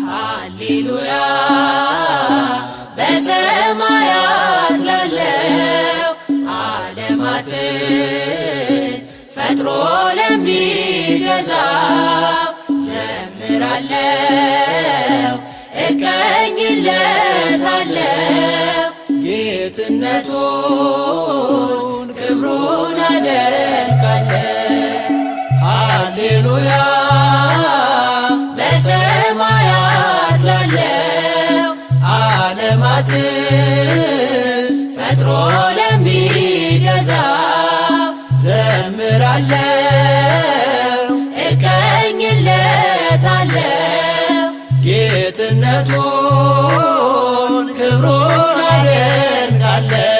ሃሌሉያ በሰማያት ላለው ዓለማትን ፈጥሮ ለሚገዛው ዘምራለው እቀኝለታለው ጌትነቱን ክብሩን አደንቃለው። ሃሌሉያ በሰማያት ላለው ዓለማትን ፈጥሮ ለሚገዛው ዘምራለው እቀኝለታለው ጌትነቱን ክብሩን አደንቃለው።